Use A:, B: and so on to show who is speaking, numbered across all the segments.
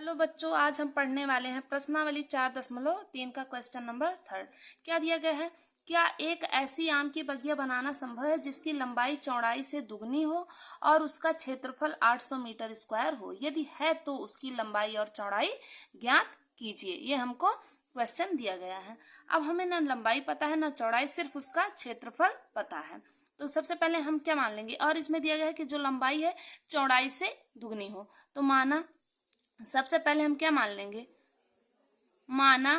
A: Hello बच्चों, आज हम पढ़ने वाले हैं प्रश्नावली 4.3 का क्वेश्चन नंबर 3। क्या दिया गया है? क्या एक ऐसी आम की बगिया बनाना संभव है जिसकी लंबाई चौड़ाई से दुगनी हो और उसका क्षेत्रफल 800 मीटर स्क्वायर हो? यदि है तो उसकी लंबाई और चौड़ाई ज्ञात कीजिए। ये हमको क्वेश्चन दिया गया है। अब हमें ना लंबाई पता है ना चौड़ाई, सिर्फ उसका क्षेत्रफल पता है। तो सबसे पहले हम क्या मान लेंगे, और इसमें दिया गया है कि जो लंबाई है चौड़ाई से दुगनी हो। तो सबसे पहले हम क्या मान लेंगे, माना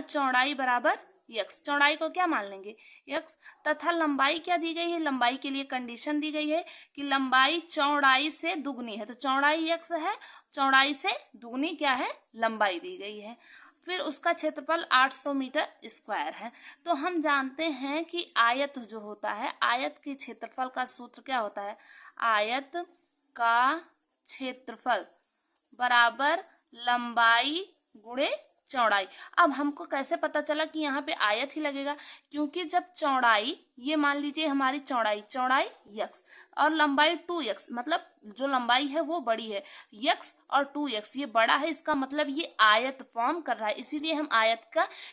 A: चौड़ाई बराबर यक्स। चौड़ाई को क्या मान लेंगे, यक्स। तथा लंबाई क्या दी गई है, लंबाई के लिए कंडीशन दी गई है कि लंबाई चौड़ाई से दुगनी है। तो चौड़ाई यक्स है, चौड़ाई से दुगनी क्या है, लंबाई दी गई है। फिर उसका क्षेत्रफल 800 मीटर स्क्वायर है। तो हम जानते हैं कि आयत जो होता है, आयत के क्षेत्रफल का सूत्र क्या होता है, आयत का क्षेत्रफल बराबर लंबाई गुणे चौड़ाई। अब हमको कैसे पता चला कि यहाँ पे आयत ही लगेगा, क्योंकि जब चौड़ाई, ये मान लीजिए हमारी चौड़ाई यक्स और लंबाई 2x, मतलब जो लंबाई है वो बड़ी है, यक्स और 2x ये बड़ा है, इसका मतलब ये आयत फॉर्म कर रहा है, इसीलिए हम आयत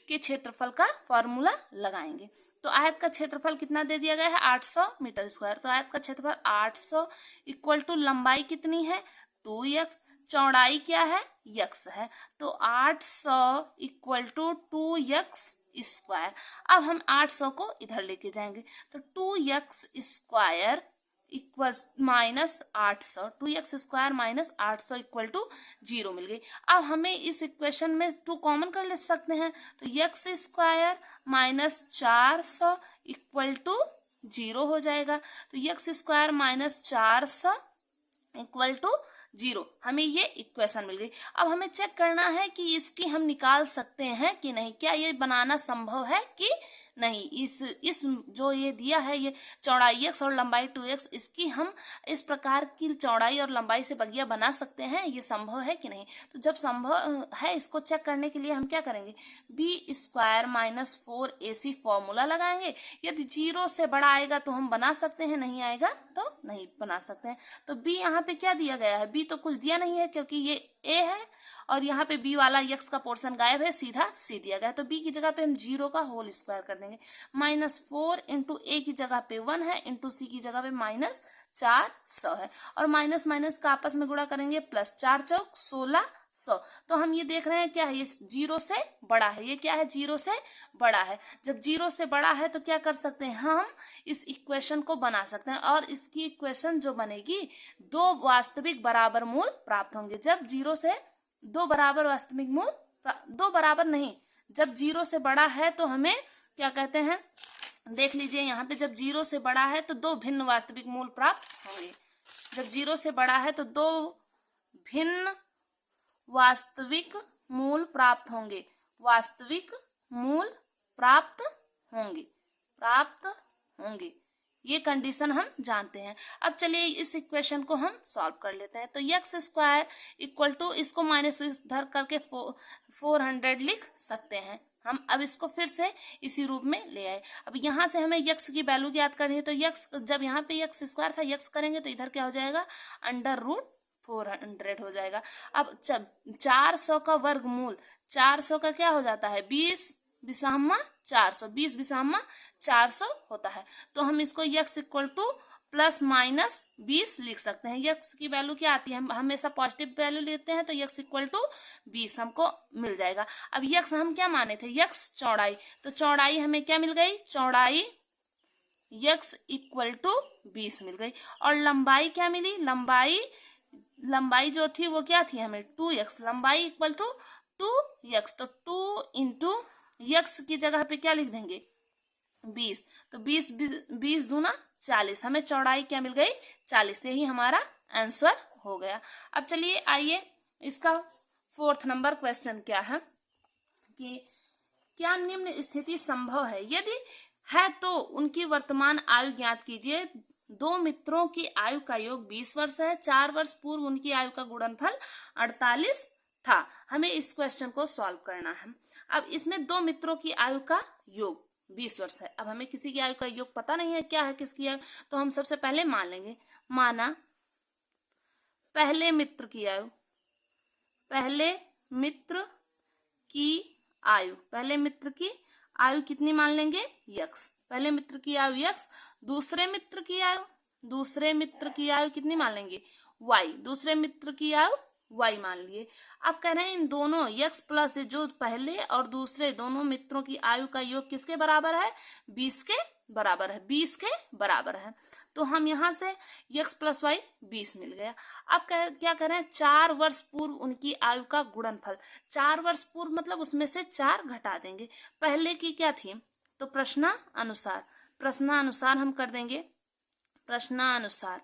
A: के क्षेत्रफल का फॉर्मूला लगाएंगे। तो आयत का क्षेत्रफल कितना दे दिया गया है, 800 मीटर स्क्वायर। तो आयत का क्षेत्रफल 800 इक्वल टू लंबाई कितनी है, 2x, चौड़ाई क्या है, यक्स है। तो 800 इक्वल टू 2x स्क्वायर। अब हम 800 को इधर लेके जाएंगे, तो 2x square equal minus 800, 2x square minus 800 equal to 0 मिल गई। अब हमें इस इक्वेशन में 2 कॉमन कर ले सकते हैं, तो x square minus 400 equal to 0 हो जाएगा। तो x square minus 400 equal to 0, हमें ये इक्वेशन मिल गई। अब हमें चेक करना है कि इसकी हम निकाल सकते हैं कि नहीं, क्या ये बनाना संभव है कि नहीं। इस जो ये दिया है, ये चौड़ाई x और लंबाई 2x, इसकी हम इस प्रकार की चौड़ाई और लंबाई से बगिया बना सकते हैं, ये संभव है कि नहीं। तो जब संभव है, इसको चेक करने के लिए हम क्या करेंगे, b square minus 4ac formula लगाएंगे। यदि 0 से बड़ा आएगा तो हम बना सकते हैं, नहीं आएगा तो नहीं बना सकते हैं। तो b यहाँ पे क्या दिया गया है, b तो कुछ दिया नहीं है क्योंकि ये a है, और यहाँ पे b वाला x का पोर्शन गायब है, सीधा c दिया गया है। तो b की जगह पे हम 0 का होल स्क्वायर कर देंगे। -4 इंटू a की जगह पे 1 है, इंटू c की जगह पे -400 है, और माइनस माइनस का आपस में गुणा करेंगे, प्लस 4 चौक 1600। तो हम ये देख रहे हैं क्या है, ये 0 से बड़ा है, ये क्या है, 0 से बड़ा है। जब 0 से बड़ा है तो क्या कर सकते हैं, हम इस इक्वेशन को बना सकते हैं, और इसकी इक्वेशन जो बनेगी, 2 वास्तविक बराबर मूल प्राप्त होंगे। जब 0 से 2 बराबर वास्तविक मूल, 2 बराबर नहीं, जब 0 से बड़ा है तो हमें क्या कहते हैं, देख लीजिए यहाँ पे, जब 0 से बड़ा है तो 2 भिन्न वास्तविक मूल प्राप्त होंगे। जब 0 से बड़ा है तो 2 भिन्न वास्तविक मूल प्राप्त होंगे, वास्तविक मूल प्राप्त होंगे। ये कंडीशन हम जानते हैं। अब चलिए इस इक्वेशन को हम सॉल्व कर लेते हैं। तो x स्क्वायर इक्वल टू, इसको माइनस इधर करके 400 लिख सकते हैं हम। अब इसको फिर से इसी रूप में ले आए। अब यहाँ से हमें x की वैल्यू ज्ञात करनी है, तो x, जब यहाँ पे x स्क्वायर था, x करेंगे तो इधर क्या हो जाएगा, √400 हो जाएगा। अब 400 का वर्गमूल, 400 का क्या हो जाता है, 20 बिसामा 400, 20 बिसामा 400 होता है। तो हम इसको x equal two plus minus 20 लिख सकते हैं। x की वैल्यू क्या आती है, हम हमेशा पॉजिटिव वैल्यू लेते हैं, तो x इक्वल टू 20 हमको मिल जाएगा। अब x हम क्या माने थे, x चौड़ाई, तो चौड़ाई हमें क्या मिल गई, चौड़ाई x इक्वल टू 20 मिल गई। और लंबाई क्या मिली, लंबाई जो थी वो क्या थी, हमें 2x, लंबाई इक्वल टू 2x, तो 2 इंटू x की जगह पे क्या लिख देंगे, 20, तो 20 दूना 40, हमें चौड़ाई क्या मिल गई, 40। यही हमारा आंसर हो गया। अब चलिए आइए, इसका 4th नंबर क्वेश्चन क्या है कि क्या निम्न स्थिति संभव है, यदि है तो उनकी वर्तमान आयु ज्ञात कीजिए। 2 मित्रों की आयु का योग 20 वर्ष है, 4 वर्ष पूर्व उनकी आयु का गुणनफल 48 था। हमें इस क्वेश्चन को सॉल्व करना है। अब इसमें 2 मित्रों की आयु का योग 20 वर्ष है। अब हमें किसी की आयु का योग पता नहीं है, क्या है किसकी आयु, तो हम सबसे पहले मान लेंगे, माना पहले मित्र की आयु, पहले मित्र की आयु, पहले मित्र की आयु कितनी मान लेंगे? x। पहले मित्र की आयु x, दूसरे मित्र की आयु, दूसरे मित्र की आयु कितनी मान लेंगे? y। दूसरे मित्र की आयु y मान लिए। अब कह रहे हैं इन दोनों x प्लस जो पहले और दूसरे दोनों मित्रों की आयु का योग किसके बराबर है? 20 के बराबर है, 20 के बराबर है। तो हम यहाँ से x प्लस वाई 20 मिल गया। अब क्या कर रहे हैं? 4 वर्ष पूर्व उनकी आयु का गुणनफल। 4 वर्ष पूर्व मतलब उसमें से 4 घटा देंगे। पहले की क्या थी? तो प्रश्नानुसार, प्रश्नानुसार हम कर देंगे। प्रश्नानुसार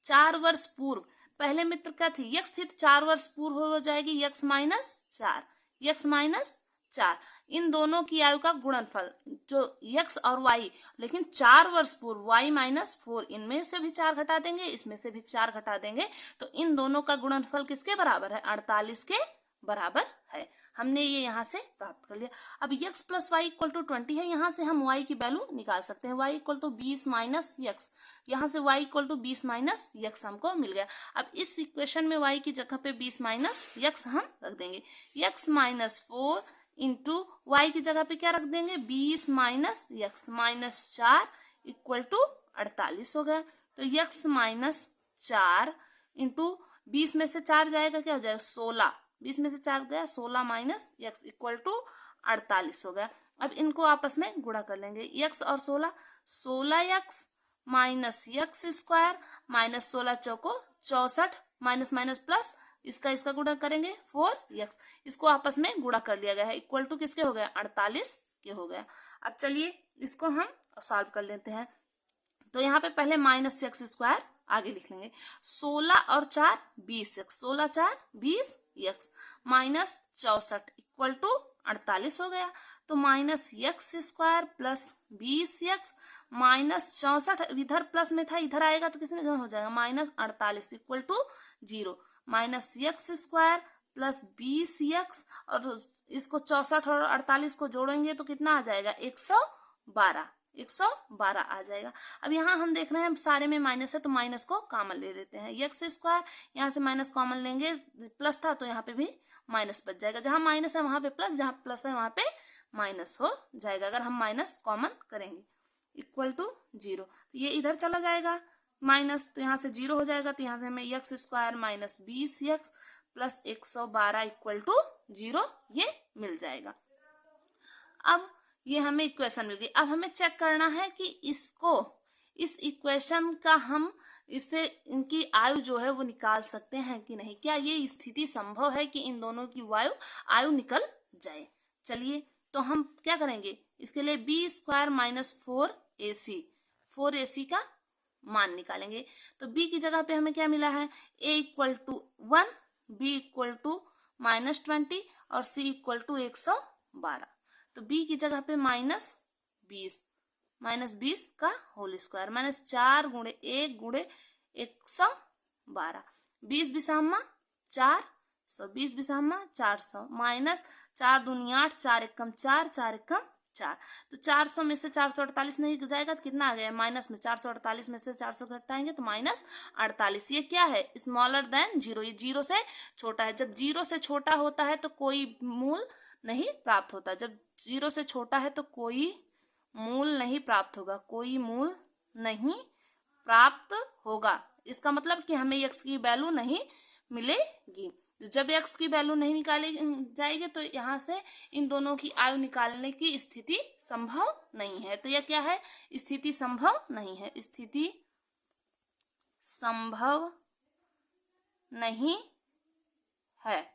A: 4 वर्ष पूर्व पहले मित्र क्या थी? x थी, तो 4 वर्ष पूर्व हो जाएगी x माइनस 4, x माइनस 4। इन दोनों की आयु का गुणनफल जो x और y, लेकिन 4 वर्ष पूर्व y माइनस 4, इनमें से भी 4 घटा देंगे, इसमें से भी 4 घटा देंगे, तो इन दोनों का गुणनफल किसके बराबर है? 48 के बराबर है। हमने ये यहाँ से प्राप्त कर लिया। अब x plus y equal to 20 है, यहाँ से हम y की वैल्यू निकाल सकते हैं। y equal to 20 minus x, यहाँ से y equal to 20 minus x हमको मिल गया। अब इस इक्वेशन में y की जगह पे 20 माइनस x हम रख देंगे। x माइनस 4 इंटू वाई की जगह पे क्या रख देंगे? 20 minus x minus 4 equal to 48 हो गया। तो x माइनस 4 इंटू 20 में से 4 जाएगा, क्या हो जाएगा? 16, 20 में से 4 गया, 16 माइनस x इक्वल टू 48 हो गया। अब इनको आपस में गुणा कर लेंगे, x और 16, 16x minus x square minus 16 चौको 64 माइनस माइनस प्लस इसका गुणा करेंगे 4x, इसको आपस में गुणा कर लिया गया है, इक्वल टू किसके हो गया? 48 के हो गया। अब चलिए इसको हम सॉल्व कर लेते हैं। तो यहाँ पे पहले माइनस x स्क्वायर आगे लिख लेंगे, 16 और 4 20x, 16 4 20x minus 64 equal to 48 हो गया। तो minus x square plus 20x minus 64, इधर प्लस में था, इधर आएगा तो किसमें हो जाएगा? Minus 48 equal to 0। Minus x square plus 20x और इसको 64 और 48 को जोड़ेंगे तो कितना आ जाएगा? 112, 112 आ जाएगा। अब यहाँ हम देख रहे हैं सारे में माइनस है, तो माइनस को कॉमन ले लेते हैं। x स्क्वायर यहाँ से माइनस कॉमन लेंगे, प्लस था तो यहाँ पे भी माइनस बच जाएगा। जहाँ माइनस है वहां पे प्लस, जहाँ प्लस है वहां पे माइनस हो जाएगा अगर हम माइनस कॉमन करेंगे। इक्वल टू 0, तो ये इधर चला जाएगा माइनस, तो यहाँ से 0 हो जाएगा। तो यहाँ से हमें x square minus 20x plus 112 equal to 0 ये मिल जाएगा। अब ये हमें इक्वेशन मिल गई। अब हमें चेक करना है कि इसको, इस इक्वेशन का हम इससे इनकी आयु जो है वो निकाल सकते हैं कि नहीं। क्या ये स्थिति संभव है कि इन दोनों की आयु निकल जाए? चलिए तो हम क्या करेंगे, इसके लिए बी स्क्वायर माइनस 4ac का मान निकालेंगे। तो b की जगह पे हमें क्या मिला है? a equal to 1, b equal to minus 20 और c इक्वल टू 112। तो b की जगह पे माइनस 20 का होल स्क्वायर माइनस 4 गुणे 1 गुणे 112, 20 बिसामा 400, 20 बिसामा 400 माइनस 4 दूनी 8, 4 एकम 4, 4 एकम 4। तो 400 में से 448 नहीं जाएगा तो कितना आ गया? माइनस में 448 में से 400 घटाएंगे तो माइनस 48। ये क्या है? स्मॉलर देन 0, ये 0 से छोटा है। जब 0 से छोटा होता है तो कोई मूल नहीं प्राप्त होता। जब 0 से छोटा है तो कोई मूल नहीं प्राप्त होगा, कोई मूल नहीं प्राप्त होगा। इसका मतलब कि हमें x की वैल्यू नहीं मिलेगी। जब x की वैल्यू नहीं निकाली जाएगी तो यहाँ से इन दोनों की आयु निकालने की स्थिति संभव नहीं है। तो यह क्या है? स्थिति संभव नहीं है, स्थिति संभव नहीं है।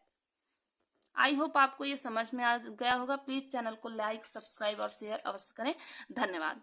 A: आई होप आपको ये समझ में आ गया होगा। प्लीज चैनल को लाइक, सब्सक्राइब और शेयर अवश्य करें। धन्यवाद।